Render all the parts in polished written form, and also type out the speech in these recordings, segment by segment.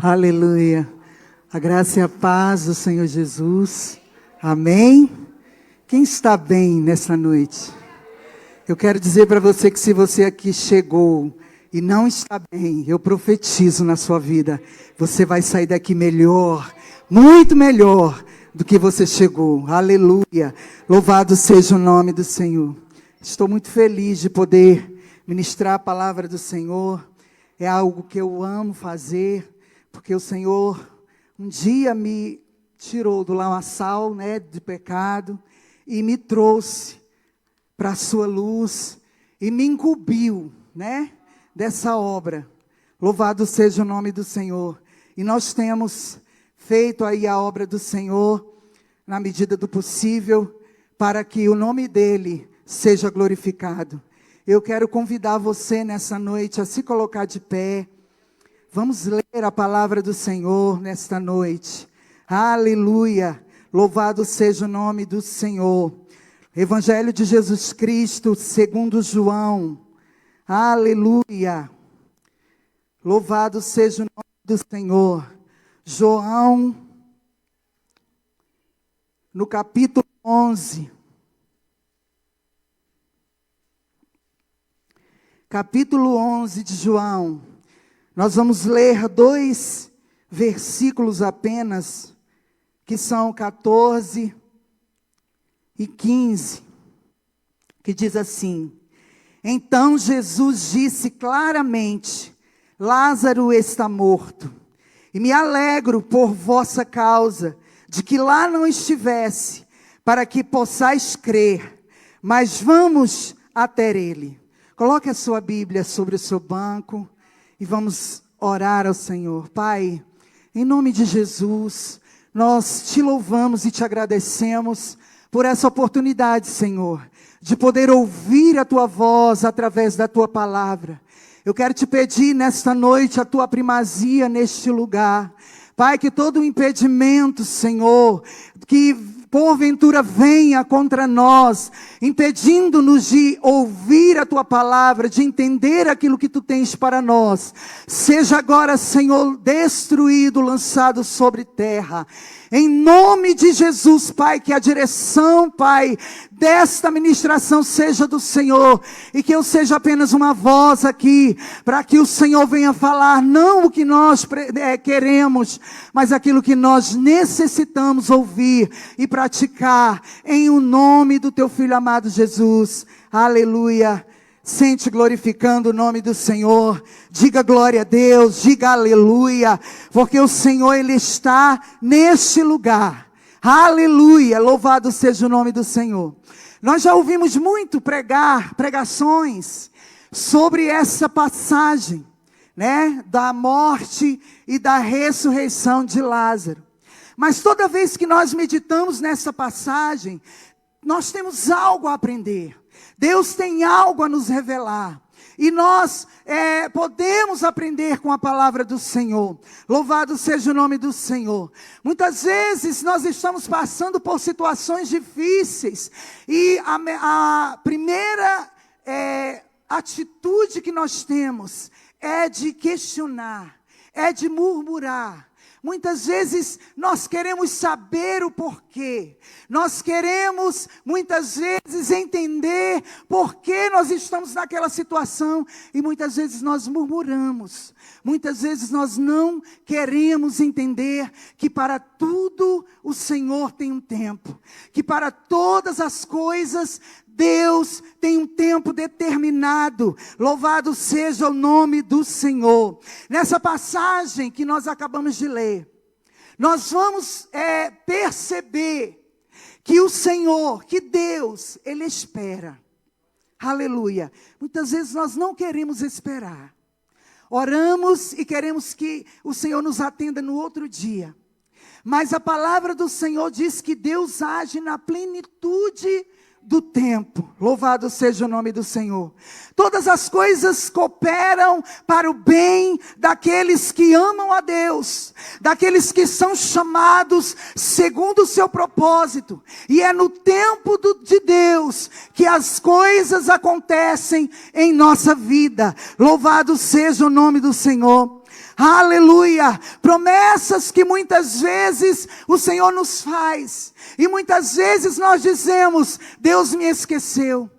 Aleluia. A graça e a paz do Senhor Jesus. Amém? Quem está bem nessa noite? Eu quero dizer para você que se você aqui chegou e não está bem, eu profetizo na sua vida. Você vai sair daqui melhor, muito melhor do que você chegou. Aleluia. Louvado seja o nome do Senhor. Estou muito feliz de poder ministrar a palavra do Senhor. É algo que eu amo fazer, porque o Senhor um dia me tirou do lamaçal, de pecado, e me trouxe para a sua luz, e me incumbiu, dessa obra. Louvado seja o nome do Senhor. E nós temos feito aí a obra do Senhor, na medida do possível, para que o nome dEle seja glorificado. Eu quero convidar você nessa noite a se colocar de pé. Vamos ler a palavra do Senhor nesta noite. Aleluia. Louvado seja o nome do Senhor. Evangelho de Jesus Cristo, segundo João. Aleluia. Louvado seja o nome do Senhor. João, no capítulo 11. Capítulo 11 de João. Nós vamos ler 2 versículos apenas, que são 14 e 15, que diz assim: Então Jesus disse claramente: Lázaro está morto, e me alegro por vossa causa, de que lá não estivesse, para que possais crer, mas vamos até ele. Coloque a sua Bíblia sobre o seu banco, e vamos orar ao Senhor. Pai, em nome de Jesus, nós te louvamos e te agradecemos por essa oportunidade, Senhor, de poder ouvir a tua voz através da tua palavra. Eu quero te pedir nesta noite a tua primazia neste lugar. Pai, que todo impedimento, Senhor, que porventura venha contra nós, impedindo-nos de ouvir a tua palavra, de entender aquilo que tu tens para nós, seja agora, Senhor, destruído, lançado sobre terra. Em nome de Jesus, Pai, que a direção, Pai, desta ministração seja do Senhor, e que eu seja apenas uma voz aqui, para que o Senhor venha falar, não o que nós queremos, mas aquilo que nós necessitamos ouvir e praticar, em o nome do teu Filho amado Jesus. Aleluia. Sente glorificando o nome do Senhor. Diga glória a Deus, diga aleluia, porque o Senhor, Ele está neste lugar. Aleluia, louvado seja o nome do Senhor. Nós já ouvimos muito pregações sobre essa passagem, da morte e da ressurreição de Lázaro. Mas toda vez que nós meditamos nessa passagem, nós temos algo a aprender. Deus tem algo a nos revelar. E nós podemos aprender com a palavra do Senhor. Louvado seja o nome do Senhor. Muitas vezes nós estamos passando por situações difíceis. E a primeira atitude que nós temos é de questionar, é de murmurar. Muitas vezes nós queremos saber o porquê. Nós queremos muitas vezes entender por que nós estamos naquela situação. E muitas vezes nós murmuramos. Muitas vezes nós não queremos entender que para tudo o Senhor tem um tempo. Que para todas as coisas Deus tem um tempo determinado. Louvado seja o nome do Senhor. Nessa passagem que nós acabamos de ler, nós vamos perceber que o Senhor, que Deus, Ele espera. Aleluia. Muitas vezes nós não queremos esperar. Oramos e queremos que o Senhor nos atenda no outro dia. Mas a palavra do Senhor diz que Deus age na plenitude do tempo. Louvado seja o nome do Senhor. Todas as coisas cooperam para o bem daqueles que amam a Deus, daqueles que são chamados segundo o seu propósito. E é no tempo de Deus que as coisas acontecem em nossa vida. Louvado seja o nome do Senhor. Aleluia. Promessas que muitas vezes o Senhor nos faz. E muitas vezes nós dizemos: Deus me esqueceu.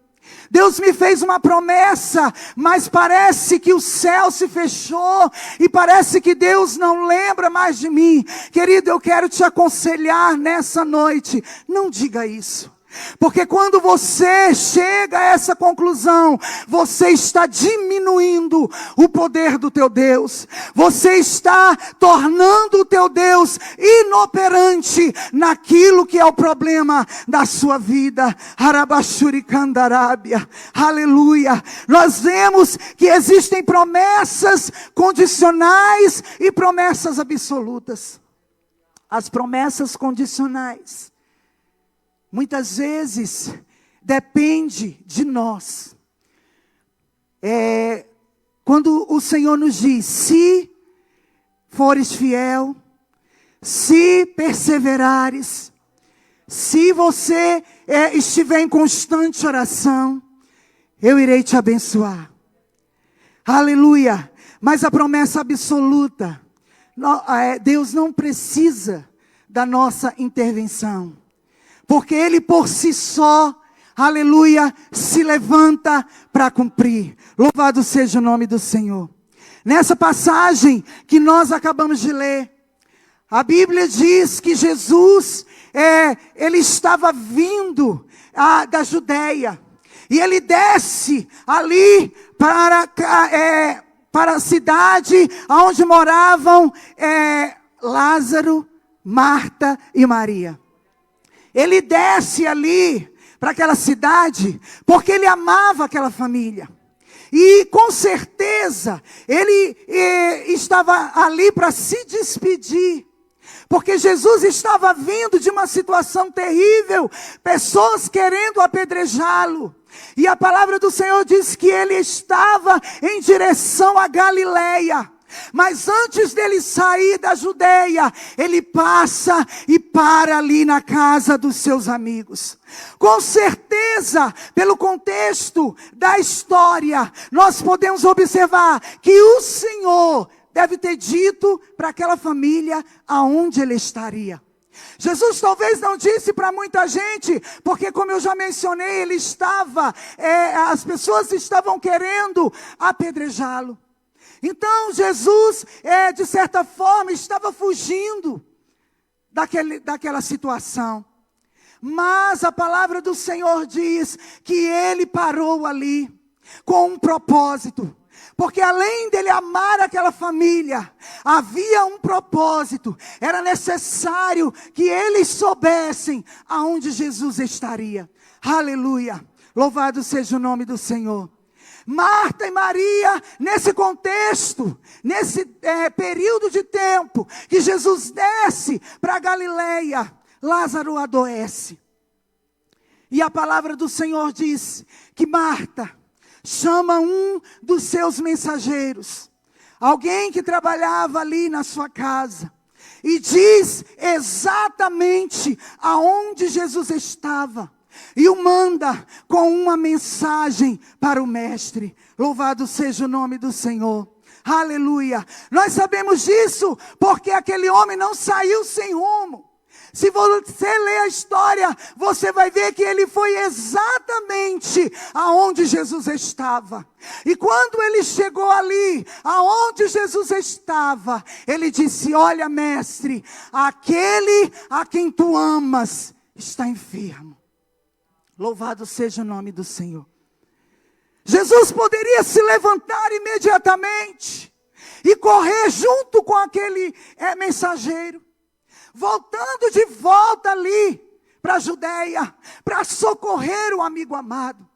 Deus me fez uma promessa, mas parece que o céu se fechou e parece que Deus não lembra mais de mim. Querido, eu quero te aconselhar nessa noite: não diga isso. Porque quando você chega a essa conclusão, você está diminuindo o poder do teu Deus. Você está tornando o teu Deus inoperante naquilo que é o problema da sua vida. Arabashurikandarábia. Aleluia. Nós vemos que existem promessas condicionais e promessas absolutas. As promessas condicionais muitas vezes depende de nós. Quando o Senhor nos diz: se fores fiel, se perseverares, se você estiver em constante oração, eu irei te abençoar. Aleluia. Mas a promessa absoluta, Deus não precisa da nossa intervenção. Porque Ele por si só, aleluia, se levanta para cumprir. Louvado seja o nome do Senhor. Nessa passagem que nós acabamos de ler, a Bíblia diz que Jesus, Ele estava vindo da Judeia. E Ele desce ali para a cidade onde moravam Lázaro, Marta e Maria. Ele desce ali para aquela cidade porque ele amava aquela família. E com certeza ele estava ali para se despedir. Porque Jesus estava vindo de uma situação terrível. Pessoas querendo apedrejá-lo. E a palavra do Senhor diz que ele estava em direção a Galileia. Mas antes dele sair da Judeia, ele passa e para ali na casa dos seus amigos. Com certeza, pelo contexto da história, nós podemos observar que o Senhor deve ter dito para aquela família aonde ele estaria. Jesus talvez não disse para muita gente, porque como eu já mencionei, ele estava, as pessoas estavam querendo apedrejá-lo. Então Jesus, de certa forma, estava fugindo daquela situação. Mas a palavra do Senhor diz que ele parou ali com um propósito. Porque além dele amar aquela família, havia um propósito. Era necessário que eles soubessem aonde Jesus estaria. Aleluia. Louvado seja o nome do Senhor. Marta e Maria, nesse contexto, nesse período de tempo que Jesus desce para Galileia, Lázaro adoece. E a palavra do Senhor diz que Marta chama um dos seus mensageiros, alguém que trabalhava ali na sua casa, e diz exatamente aonde Jesus estava. E o manda com uma mensagem para o mestre. Louvado seja o nome do Senhor. Aleluia. Nós sabemos disso porque aquele homem não saiu sem rumo. Se você ler a história, você vai ver que ele foi exatamente aonde Jesus estava. E quando ele chegou ali, aonde Jesus estava, ele disse: olha, mestre, aquele a quem tu amas está enfermo. Louvado seja o nome do Senhor. Jesus poderia se levantar imediatamente e correr junto com aquele mensageiro, voltando de volta ali para a Judeia, para socorrer o amigo amado.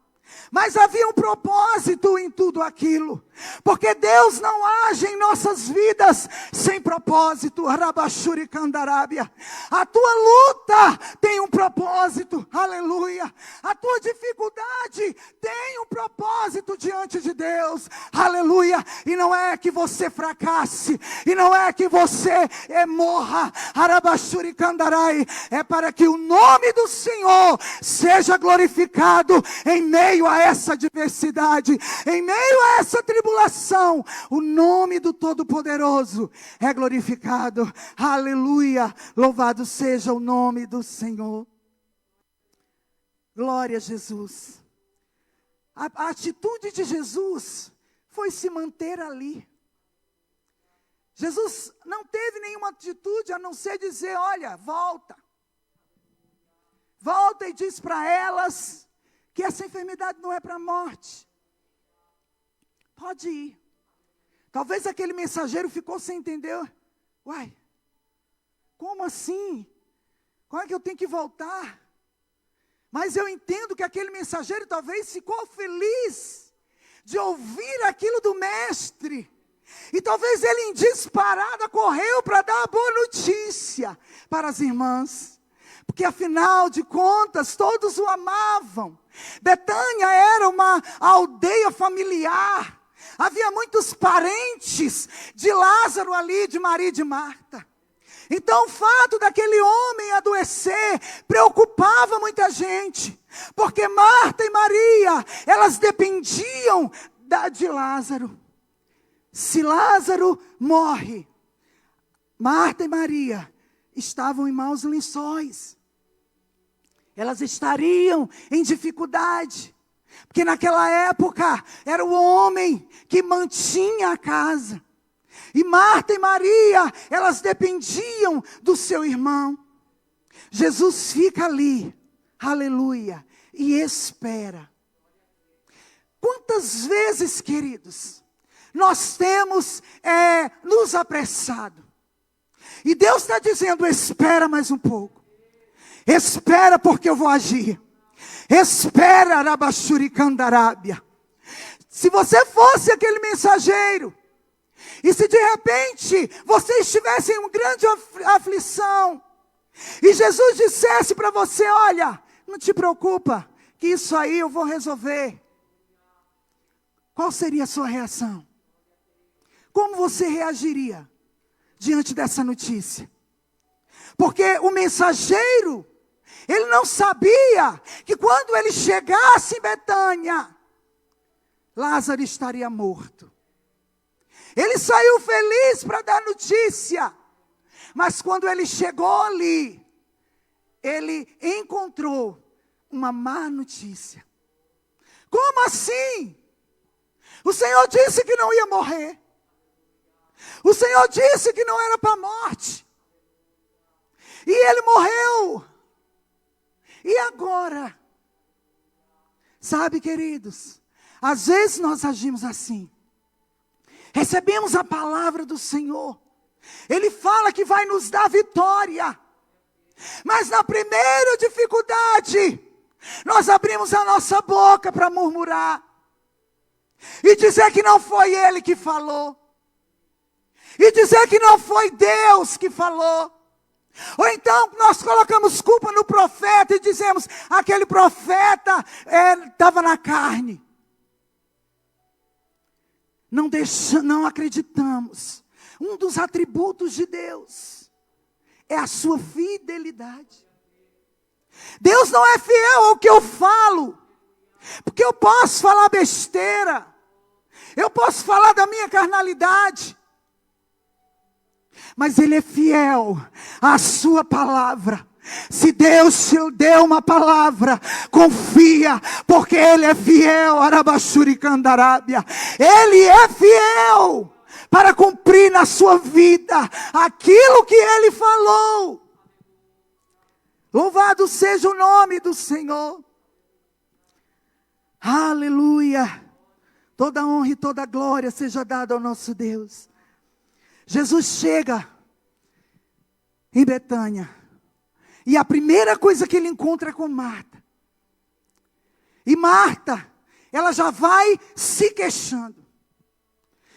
Mas havia um propósito em tudo aquilo. Porque Deus não age em nossas vidas sem propósito. Arabashurikandarábia. A tua luta tem um propósito. Aleluia. A tua dificuldade tem um propósito. propósito diante de Deus, aleluia, e não é que você fracasse, e não é que você morra, Arabashurikandarai, é para que o nome do Senhor seja glorificado em meio a essa adversidade, em meio a essa tribulação, o nome do Todo-Poderoso é glorificado, aleluia, louvado seja o nome do Senhor. Glória a Jesus. A atitude de Jesus foi se manter ali. Jesus não teve nenhuma atitude a não ser dizer, olha, volta. Volta e diz para elas que essa enfermidade não é para a morte. Pode ir. Talvez aquele mensageiro ficou sem entender. Uai, como assim? Como é que eu tenho que voltar? Mas eu entendo que aquele mensageiro talvez ficou feliz de ouvir aquilo do mestre. E talvez ele em disparada correu para dar a boa notícia para as irmãs. Porque afinal de contas todos o amavam. Betânia era uma aldeia familiar. Havia muitos parentes de Lázaro ali, de Maria e de Marta. Então o fato daquele homem adoecer preocupava muita gente, porque Marta e Maria, elas dependiam de Lázaro. Se Lázaro morre, Marta e Maria estavam em maus lençóis. Elas estariam em dificuldade, porque naquela época era o homem que mantinha a casa. E Marta e Maria, elas dependiam do seu irmão. Jesus fica ali, aleluia, e espera. Quantas vezes, queridos, nós temos nos apressado. E Deus está dizendo, espera mais um pouco. Espera porque eu vou agir. Espera, Arabashurikandarábia. Se você fosse aquele mensageiro, e se de repente você estivesse em uma grande aflição, e Jesus dissesse para você, olha, não te preocupa, que isso aí eu vou resolver. Qual seria a sua reação? Como você reagiria diante dessa notícia? Porque o mensageiro, ele não sabia que quando ele chegasse em Betânia, Lázaro estaria morto. Ele saiu feliz para dar notícia. Mas quando ele chegou ali, ele encontrou uma má notícia. Como assim? O Senhor disse que não ia morrer. O Senhor disse que não era para a morte. E ele morreu. E agora? Sabe, queridos, às vezes nós agimos assim. Recebemos a palavra do Senhor. Ele fala que vai nos dar vitória. Mas na primeira dificuldade, nós abrimos a nossa boca para murmurar. E dizer que não foi Ele que falou. E dizer que não foi Deus que falou. Ou então nós colocamos culpa no profeta e dizemos, aquele profeta estava na carne. Não acreditamos. Um dos atributos de Deus é a sua fidelidade. Deus não é fiel ao que eu falo, porque eu posso falar besteira, eu posso falar da minha carnalidade, mas Ele é fiel à sua palavra. Se Deus te deu uma palavra, confia, porque Ele é fiel, Arabashurikandarábia. Ele é fiel para cumprir na sua vida aquilo que Ele falou. Louvado seja o nome do Senhor. Aleluia. Toda honra e toda glória seja dada ao nosso Deus. Jesus chega em Betânia. E a primeira coisa que ele encontra é com Marta. E Marta, ela já vai se queixando.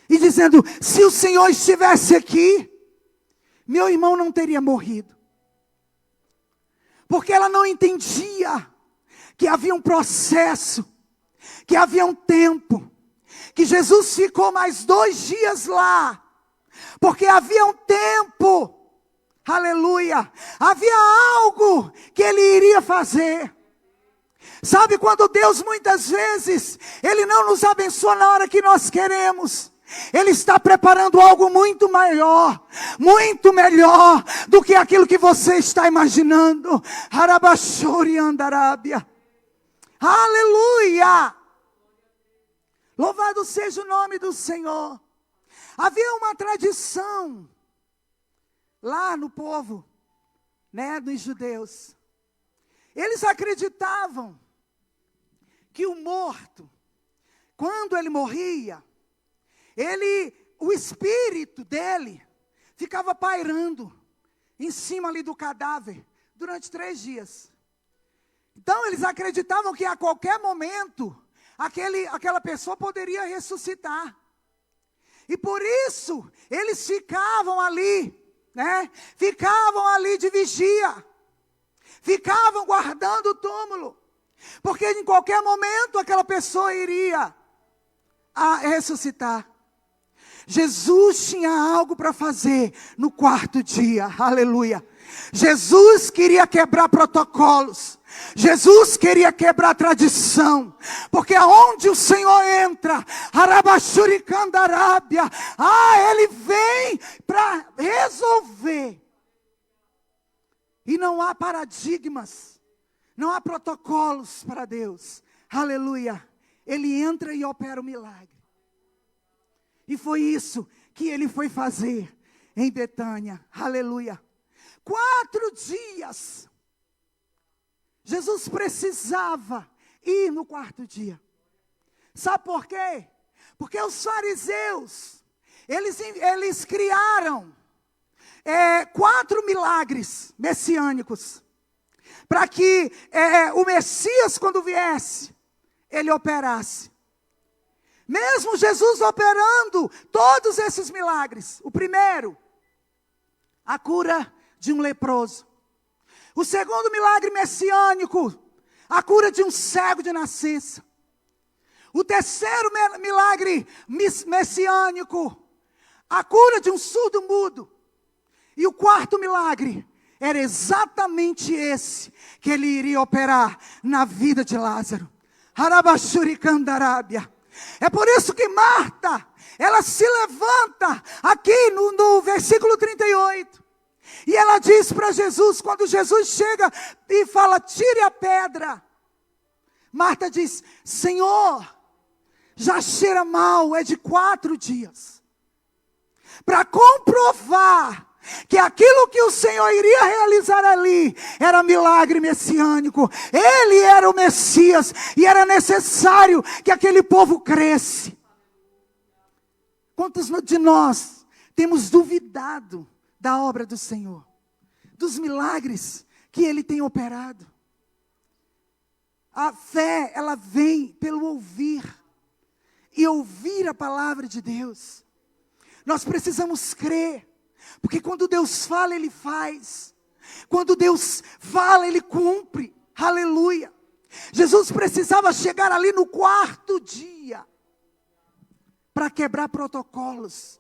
E dizendo, se o Senhor estivesse aqui, meu irmão não teria morrido. Porque ela não entendia que havia um processo que havia um tempo que Jesus ficou mais 2 dias lá, porque havia um tempo, aleluia, havia algo que ele iria fazer. Sabe quando Deus muitas vezes, Ele não nos abençoa na hora que nós queremos, Ele está preparando algo muito maior, muito melhor do que aquilo que você está imaginando. Harabashori andarábia. Aleluia! Louvado seja o nome do Senhor. Havia uma tradição lá no povo, né, dos judeus. Eles acreditavam que o morto, quando ele morria, o espírito dele ficava pairando em cima ali do cadáver durante 3 dias. Então eles acreditavam que a qualquer momento aquela pessoa poderia ressuscitar. E por isso eles ficavam ali, né? Ficavam ali de vigia. Ficavam guardando o túmulo. Porque em qualquer momento aquela pessoa iria a ressuscitar. Jesus tinha algo para fazer no 4º dia, aleluia. Jesus queria quebrar protocolos. Jesus queria quebrar tradição, porque aonde o Senhor entra, Arabashuricandarábia, Ele vem para resolver. E não há paradigmas, não há protocolos para Deus, aleluia. Ele entra e opera o milagre. E foi isso que ele foi fazer em Betânia, aleluia. 4 dias. Jesus precisava ir no 4º dia. Sabe por quê? Porque os fariseus, eles criaram 4 milagres messiânicos. Para que o Messias, quando viesse, ele operasse. Mesmo Jesus operando todos esses milagres. O primeiro, a cura de um leproso. O segundo milagre messiânico, a cura de um cego de nascença. O terceiro milagre messiânico, a cura de um surdo mudo. E o 4º milagre era exatamente esse que ele iria operar na vida de Lázaro. Arabashuricandarábia. É por isso que Marta, ela se levanta aqui no versículo 38. E ela diz para Jesus, quando Jesus chega e fala, tire a pedra. Marta diz, Senhor, já cheira mal, é de 4 dias. Para comprovar que aquilo que o Senhor iria realizar ali era milagre messiânico. Ele era o Messias e era necessário que aquele povo cresce. Quantos de nós temos duvidado da obra do Senhor, dos milagres que Ele tem operado? A fé, ela vem pelo ouvir, e ouvir a palavra de Deus. Nós precisamos crer, porque quando Deus fala, Ele faz. Quando Deus fala, Ele cumpre. Aleluia. Jesus precisava chegar ali no 4º dia, para quebrar protocolos,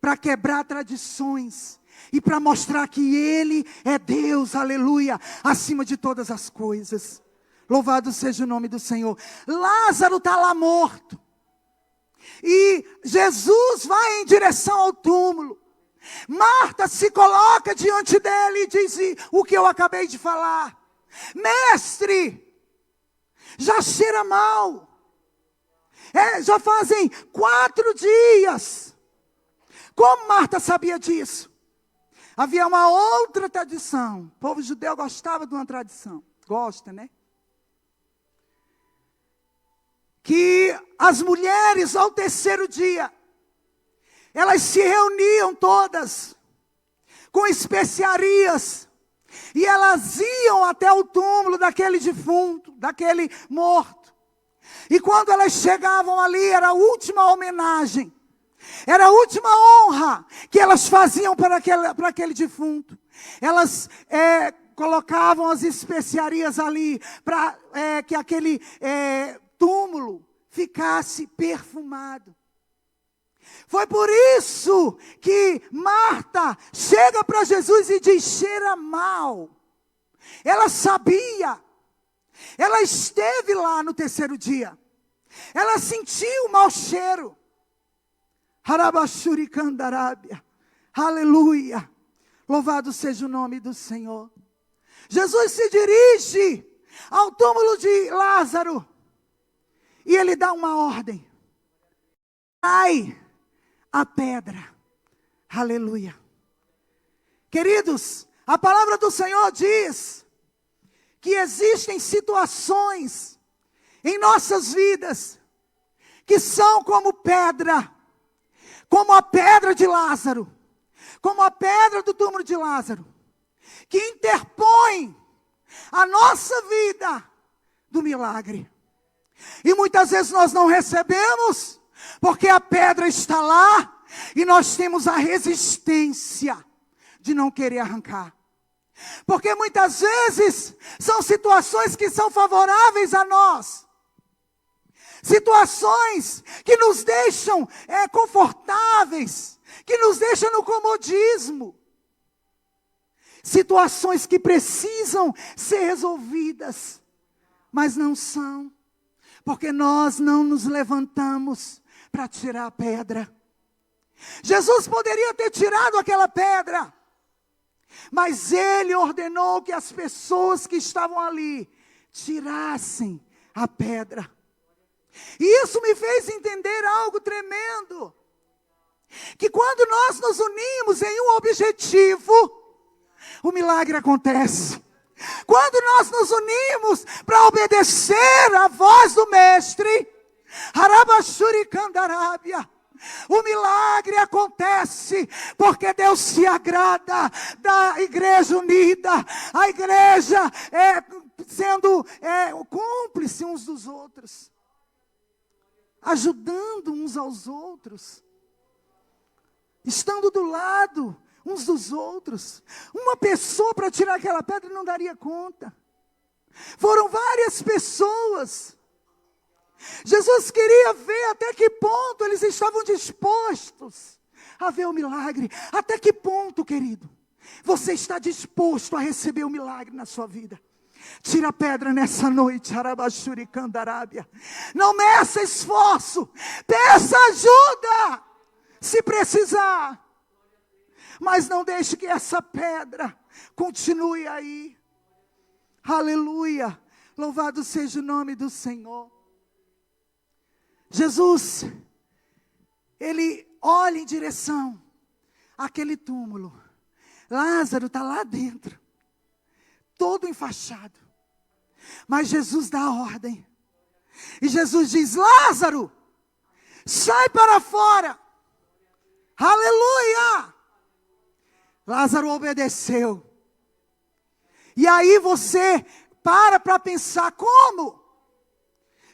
para quebrar tradições, e para mostrar que Ele é Deus, aleluia, acima de todas as coisas. Louvado seja o nome do Senhor. Lázaro está lá morto. E Jesus vai em direção ao túmulo. Marta se coloca diante dele e diz o que eu acabei de falar. Mestre, já cheira mal. Já fazem 4 dias. Como Marta sabia disso? Havia uma outra tradição. O povo judeu gostava de uma tradição. Gosta, né? Que as mulheres ao 3º dia, elas se reuniam todas, com especiarias, e elas iam até o túmulo daquele defunto, daquele morto. E quando elas chegavam ali, era a última homenagem, era a última honra que elas faziam para aquele defunto. Elas colocavam as especiarias ali, para que aquele túmulo ficasse perfumado. Foi por isso que Marta chega para Jesus e diz: cheira mal. Ela sabia. Ela esteve lá no terceiro dia. Ela sentiu o mau cheiro. Harabashurikandarábia. Aleluia. Louvado seja o nome do Senhor. Jesus se dirige ao túmulo de Lázaro. E ele dá uma ordem. Ai, a pedra. Aleluia. Queridos, a palavra do Senhor diz que existem situações em nossas vidas que são como pedra, como a pedra de Lázaro, como a pedra do túmulo de Lázaro, que interpõe a nossa vida do milagre. E muitas vezes nós não recebemos, porque a pedra está lá e nós temos a resistência de não querer arrancar. Porque muitas vezes são situações que são favoráveis a nós. Situações que nos deixam confortáveis, que nos deixam no comodismo. Situações que precisam ser resolvidas, mas não são. Porque nós não nos levantamos para tirar a pedra. Jesus poderia ter tirado aquela pedra, mas ele ordenou que as pessoas que estavam ali tirassem a pedra. E isso me fez entender algo tremendo. Que quando nós nos unimos em um objetivo, o milagre acontece. Quando nós nos unimos para obedecer à voz do Mestre, Harabashurikandarábia, o milagre acontece, porque Deus se agrada da igreja unida, a igreja sendo cúmplice uns dos outros, ajudando uns aos outros, estando do lado uns dos outros. Uma pessoa para tirar aquela pedra não daria conta. Foram várias pessoas. Jesus queria ver até que ponto eles estavam dispostos a ver o milagre. Até que ponto, querido, você está disposto a receber o milagre na sua vida? Tira a pedra nessa noite, Harabashurikandarábia. Não meça esforço, peça ajuda, se precisar. Mas não deixe que essa pedra continue aí. Aleluia. Louvado seja o nome do Senhor. Jesus, ele olha em direção àquele túmulo. Lázaro está lá dentro, todo enfaixado. Mas Jesus dá a ordem. E Jesus diz: Lázaro, sai para fora. Aleluia. Lázaro obedeceu. E aí você para pensar, como?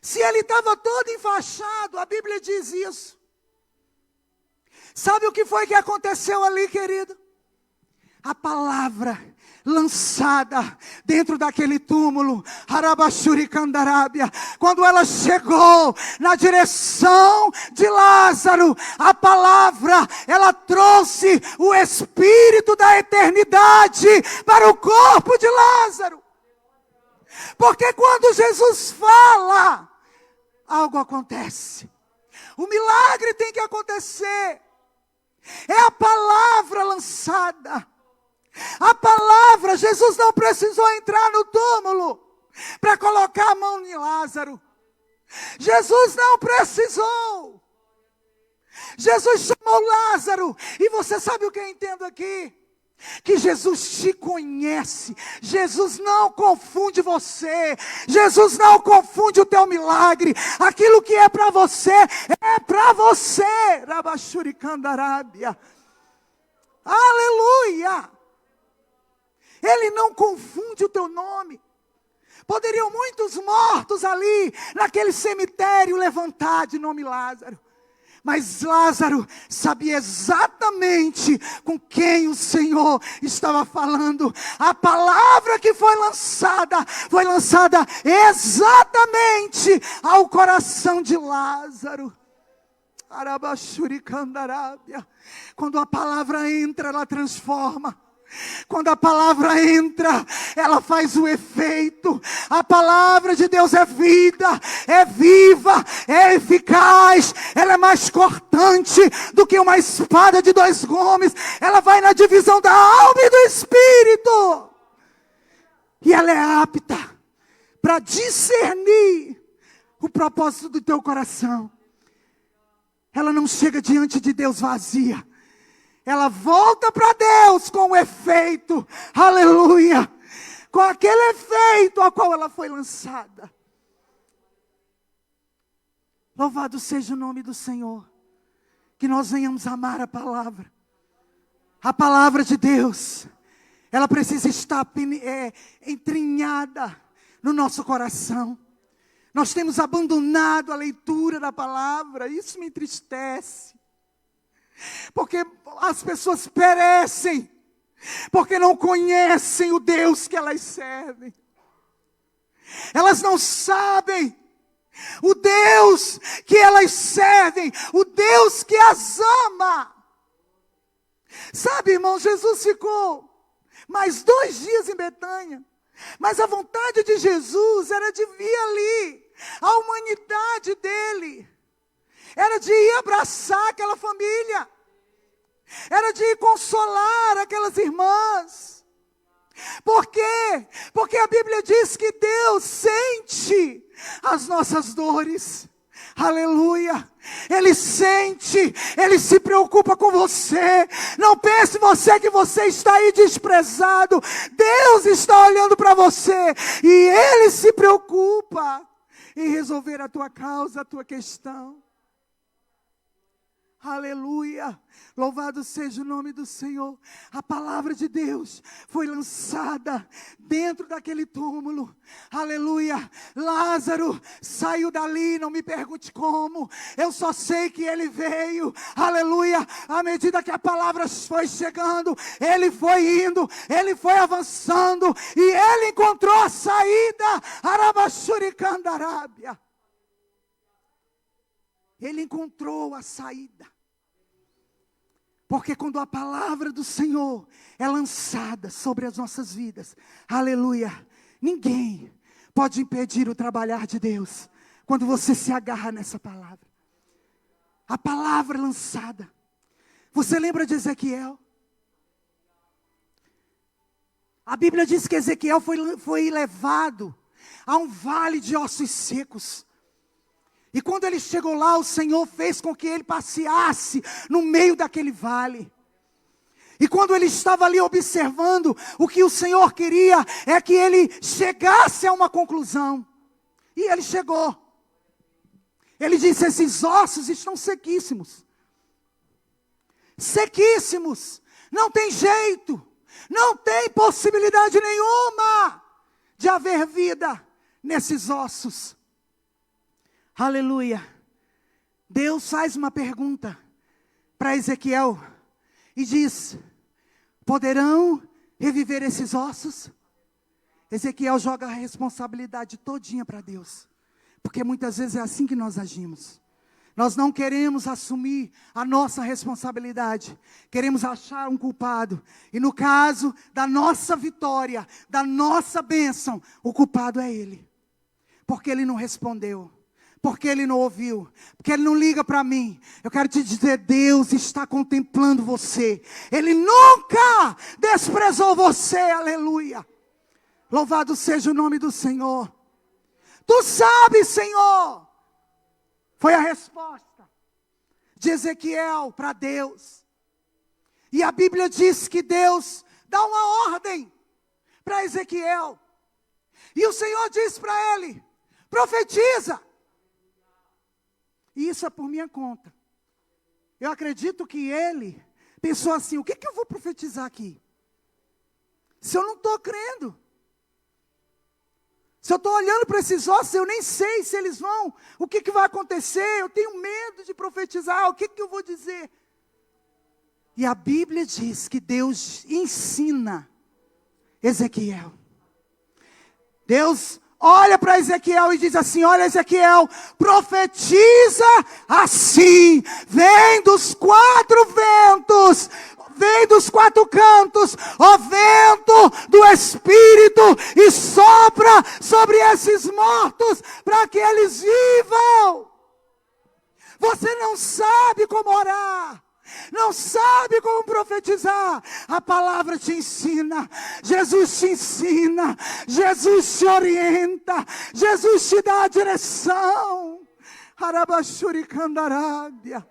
Se ele estava todo enfaixado, a Bíblia diz isso. Sabe o que foi que aconteceu ali, querido? A palavra lançada dentro daquele túmulo, Harabashurikandarábia, quando ela chegou na direção de Lázaro, a palavra, ela trouxe o Espírito da eternidade para o corpo de Lázaro. Porque quando Jesus fala, algo acontece. O milagre tem que acontecer. É a palavra lançada. A palavra, Jesus não precisou entrar no túmulo para colocar a mão em Lázaro. Jesus não precisou. Jesus chamou Lázaro. E você sabe o que eu entendo aqui? Que Jesus te conhece. Jesus não confunde você. Jesus não confunde o teu milagre. Aquilo que é para você, é para você. Rabashurikandarábia. Aleluia. Ele não confunde o teu nome. Poderiam muitos mortos ali, naquele cemitério, levantar de nome Lázaro. Mas Lázaro sabia exatamente com quem o Senhor estava falando. A palavra que foi lançada exatamente ao coração de Lázaro. Quando a palavra entra, ela transforma. Quando a palavra entra, ela faz o efeito. A palavra de Deus é vida, é viva, é eficaz. Ela é mais cortante do que uma espada de 2 gumes. Ela vai na divisão da alma e do espírito. E ela é apta para discernir o propósito do teu coração. Ela não chega diante de Deus vazia. Ela volta para Deus com o efeito, aleluia, com aquele efeito ao qual ela foi lançada. Louvado seja o nome do Senhor. Que nós venhamos amar a palavra. A palavra de Deus, ela precisa estar entrinhada no nosso coração. Nós temos abandonado a leitura da palavra, isso me entristece. Porque as pessoas perecem, porque não conhecem o Deus que elas servem. Elas não sabem o Deus que elas servem, o Deus que as ama. Sabe, irmão, Jesus ficou mais 2 dias em Betânia. Mas a vontade de Jesus era de vir ali, a humanidade dele. Era de ir abraçar aquela família. Era de ir consolar aquelas irmãs. Por quê? Porque a Bíblia diz que Deus sente as nossas dores. Aleluia. Ele sente, Ele se preocupa com você. Não pense você que você está aí desprezado. Deus está olhando para você e Ele se preocupa em resolver a tua causa, a tua questão. Aleluia, louvado seja o nome do Senhor. A palavra de Deus foi lançada dentro daquele túmulo. Aleluia, Lázaro saiu dali, não me pergunte como. Eu só sei que ele veio. Aleluia, à medida que a palavra foi chegando, ele foi indo, ele foi avançando e ele encontrou a saída. Arabashuricandarábia. Ele encontrou a saída. Porque quando a palavra do Senhor é lançada sobre as nossas vidas, aleluia, ninguém pode impedir o trabalhar de Deus. Quando você se agarra nessa palavra. A palavra lançada. Você lembra de Ezequiel? A Bíblia diz que Ezequiel foi levado a um vale de ossos secos. E quando ele chegou lá, o Senhor fez com que ele passeasse no meio daquele vale. E quando ele estava ali observando, o que o Senhor queria é que ele chegasse a uma conclusão. E ele chegou. Ele disse: esses ossos estão sequíssimos. Sequíssimos. Não tem jeito. Não tem possibilidade nenhuma de haver vida nesses ossos. Aleluia. Deus faz uma pergunta para Ezequiel e diz: poderão reviver esses ossos? Ezequiel joga a responsabilidade todinha para Deus. Porque muitas vezes é assim que nós agimos. Nós não queremos assumir a nossa responsabilidade. Queremos achar um culpado. E no caso da nossa vitória, da nossa bênção, o culpado é ele. Porque ele não respondeu. Porque ele não ouviu, porque ele não liga para mim. Eu quero te dizer, Deus está contemplando você. Ele nunca desprezou você, aleluia. Louvado seja o nome do Senhor. Tu sabes, Senhor. Foi a resposta de Ezequiel para Deus. E a Bíblia diz que Deus dá uma ordem para Ezequiel. E o Senhor diz para ele: profetiza. E isso é por minha conta. Eu acredito que ele pensou assim: o que eu vou profetizar aqui? Se eu não estou crendo. Se eu estou olhando para esses ossos, eu nem sei se eles vão, o que vai acontecer, eu tenho medo de profetizar, o que eu vou dizer? E a Bíblia diz que Deus ensina Ezequiel. Deus olha para Ezequiel e diz assim: olha, Ezequiel, profetiza assim, vem dos 4 ventos, vem dos 4 cantos, ó vento do Espírito, e sopra sobre esses mortos, para que eles vivam. Você não sabe como orar, não sabe como profetizar, a palavra te ensina, Jesus te ensina, Jesus te orienta, Jesus te dá a direção. Arabashurikandarábia.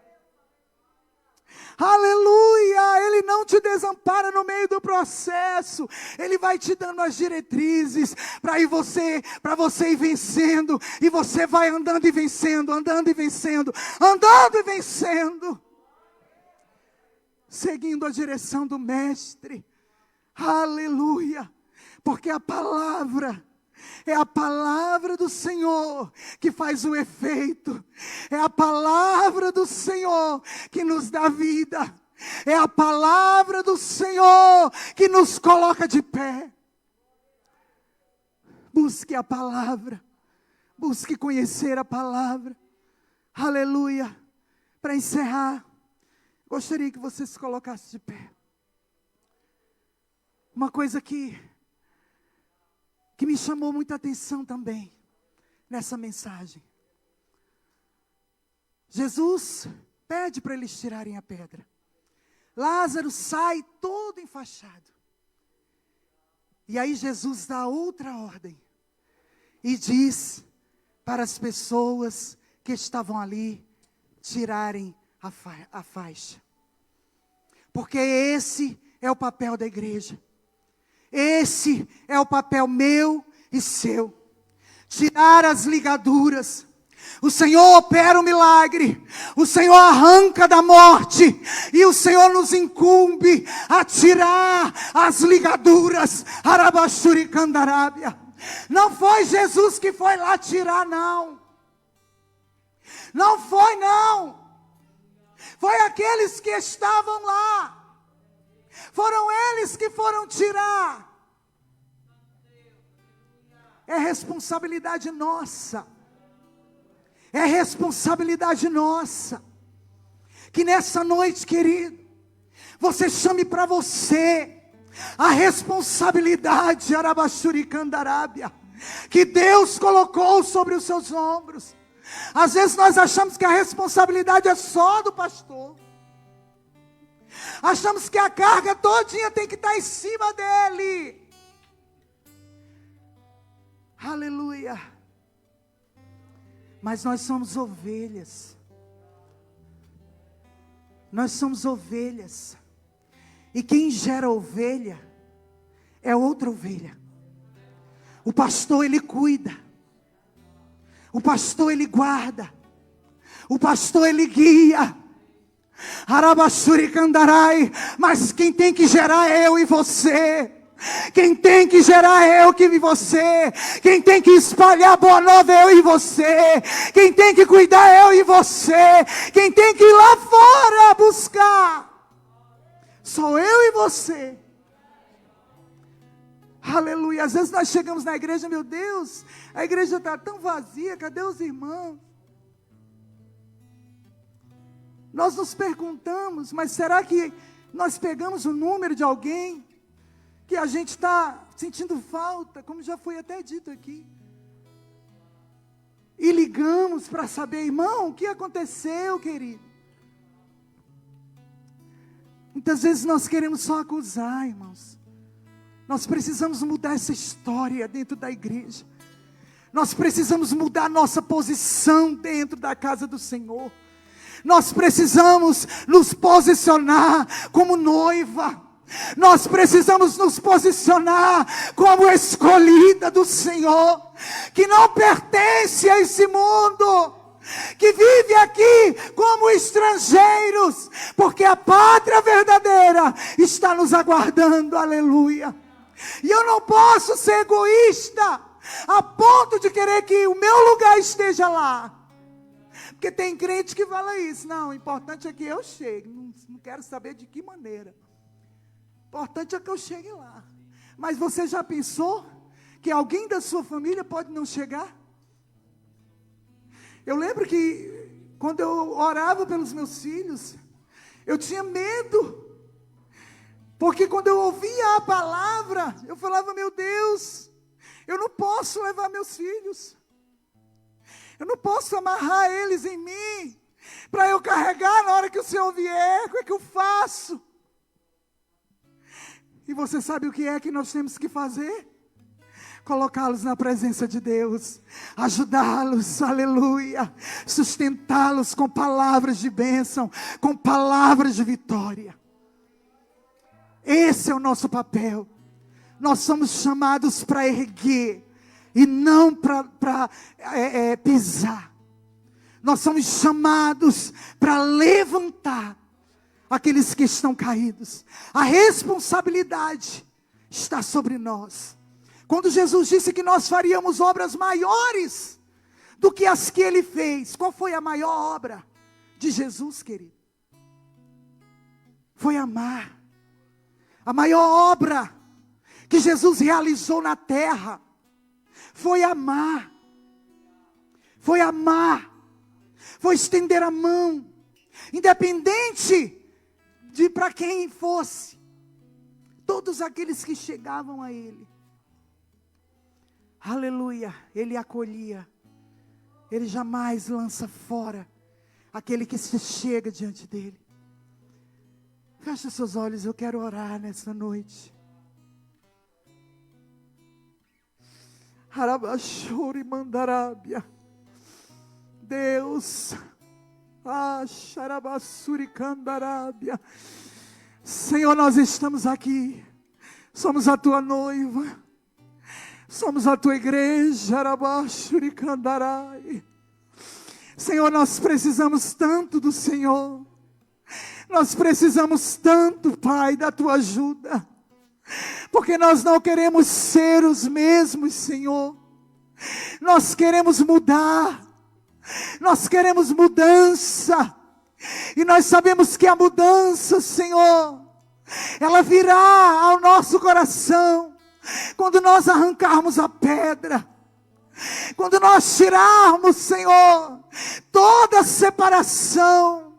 Aleluia, Ele não te desampara no meio do processo, Ele vai te dando as diretrizes, para você ir vencendo, e você vai andando e vencendo, andando e vencendo, andando e vencendo, seguindo a direção do Mestre. Aleluia, porque a palavra é a palavra do Senhor que faz o efeito. É a palavra do Senhor que nos dá vida. É a palavra do Senhor que nos coloca de pé. Busque a palavra. Busque conhecer a palavra. Aleluia. Para encerrar, gostaria que você se colocasse de pé. Uma coisa que me chamou muita atenção também, nessa mensagem. Jesus pede para eles tirarem a pedra. Lázaro sai todo enfaixado. E aí Jesus dá outra ordem. E diz para as pessoas que estavam ali, tirarem a faixa. Porque esse é o papel da igreja. Esse é o papel meu e seu. Tirar as ligaduras. O Senhor opera o milagre. O Senhor arranca da morte. E o Senhor nos incumbe a tirar as ligaduras. Arabashurikandarábia. Não foi Jesus que foi lá tirar, não. Não foi, não. Foi aqueles que estavam lá. Foram eles que foram tirar. É responsabilidade nossa. É responsabilidade nossa. Que nessa noite, querido, você chame para você a responsabilidade, Arabashurikandarábia, que Deus colocou sobre os seus ombros. Às vezes nós achamos que a responsabilidade é só do pastor. Achamos que a carga todinha tem que estar em cima dele. Aleluia. Mas nós somos ovelhas. Nós somos ovelhas. E quem gera ovelha é outra ovelha. O pastor, ele cuida. O pastor, ele guarda. O pastor, ele guia. Arabashurikandarai. Mas quem tem que gerar é eu e você. Quem tem que gerar é eu e você. Quem tem que espalhar boa nova é eu e você. Quem tem que cuidar é eu e você. Quem tem que ir lá fora buscar sou eu e você. Aleluia. Às vezes nós chegamos na igreja, meu Deus, a igreja está tão vazia, cadê os irmãos? Nós nos perguntamos, mas será que nós pegamos o número de alguém que a gente está sentindo falta, como já foi até dito aqui, e ligamos para saber, irmão, o que aconteceu, querido? Muitas vezes nós queremos só acusar, irmãos. Nós precisamos mudar essa história dentro da igreja. Nós precisamos mudar nossa posição dentro da casa do Senhor. Nós precisamos nos posicionar como noiva. Nós precisamos nos posicionar como escolhida do Senhor, que não pertence a esse mundo, que vive aqui como estrangeiros, porque a pátria verdadeira está nos aguardando, aleluia. E eu não posso ser egoísta, a ponto de querer que o meu lugar esteja lá. Porque tem crente que fala isso. Não, o importante é que eu chegue. Não quero saber de que maneira. O importante é que eu chegue lá. Mas você já pensou que alguém da sua família pode não chegar? Eu lembro que quando eu orava pelos meus filhos, eu tinha medo. Porque quando eu ouvia a palavra, eu falava, meu Deus, eu não posso levar meus filhos. Eu não posso amarrar eles em mim, para eu carregar na hora que o Senhor vier. O que é que eu faço? E você sabe o que é que nós temos que fazer? Colocá-los na presença de Deus, ajudá-los, aleluia, sustentá-los com palavras de bênção, com palavras de vitória. Esse é o nosso papel. Nós somos chamados para erguer e não para pisar. Nós somos chamados para levantar aqueles que estão caídos. A responsabilidade está sobre nós. Quando Jesus disse que nós faríamos obras maiores do que as que Ele fez, qual foi a maior obra de Jesus, querido? Foi amar. A maior obra que Jesus realizou na terra foi amar. Foi amar. Foi estender a mão, independente de para quem fosse. Todos aqueles que chegavam a Ele. Aleluia, Ele acolhia. Ele jamais lança fora aquele que se chega diante dEle. Feche seus olhos, eu quero orar nessa noite. Harabashuri mandarábia. Deus. Xarabassuri candarábia. Senhor, nós estamos aqui. Somos a Tua noiva. Somos a Tua igreja. Harabashuri candarai. Senhor, nós precisamos tanto do Senhor. Nós precisamos tanto, Pai, da Tua ajuda. Porque nós não queremos ser os mesmos, Senhor. Nós queremos mudar. Nós queremos mudança. E nós sabemos que a mudança, Senhor, ela virá ao nosso coração quando nós arrancarmos a pedra. Quando nós tirarmos, Senhor, toda separação,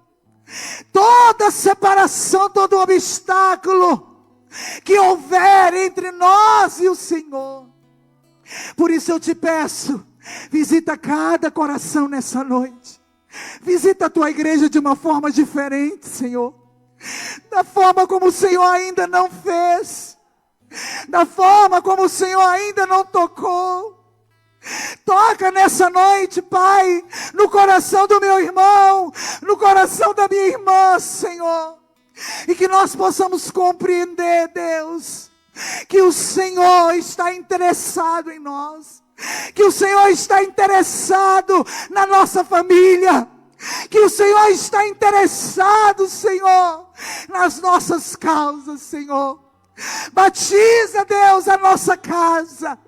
todo obstáculo que houver entre nós e o Senhor. Por isso eu te peço, visita cada coração nessa noite. Visita a Tua igreja de uma forma diferente, Senhor. Da forma como o Senhor ainda não fez. Da forma como o Senhor ainda não tocou. Toca nessa noite, Pai, no coração do meu irmão, no coração da minha irmã, Senhor. E que nós possamos compreender, Deus, que o Senhor está interessado em nós. Que o Senhor está interessado na nossa família. Que o Senhor está interessado, Senhor, nas nossas causas, Senhor. Batiza, Deus, a nossa casa.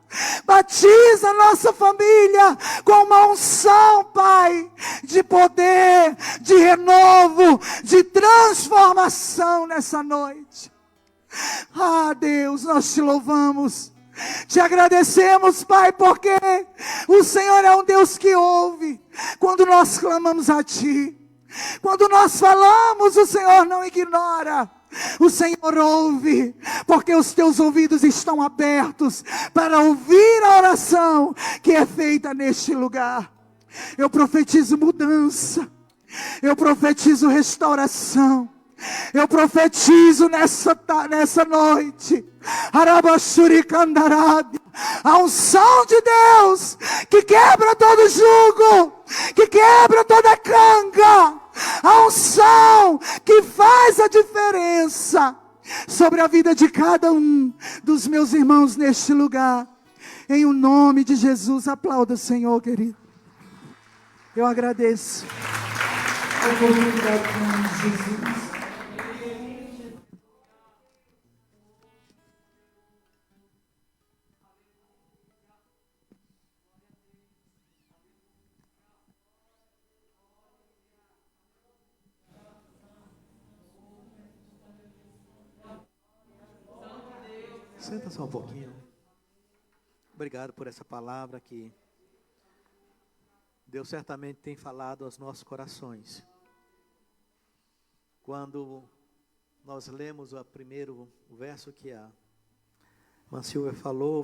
Batiza a nossa família com uma unção, Pai, de poder, de renovo, de transformação nessa noite. Ah, Deus, nós te louvamos. Te agradecemos, Pai, porque o Senhor é um Deus que ouve quando nós clamamos a Ti. Quando nós falamos, o Senhor não ignora. O Senhor ouve, porque os teus ouvidos estão abertos para ouvir a oração que é feita neste lugar. Eu profetizo mudança. Eu profetizo restauração. Eu profetizo nessa noite, a unção de Deus, que quebra todo jugo, que quebra toda canga, a unção que faz a diferença sobre a vida de cada um dos meus irmãos neste lugar. Em o nome de Jesus, aplauda o Senhor, querido. Eu agradeço a oportunidade em nome de Jesus. Senta só um pouquinho. Obrigado por essa palavra que Deus certamente tem falado aos nossos corações. Quando nós lemos o primeiro verso que a irmã Silvia falou,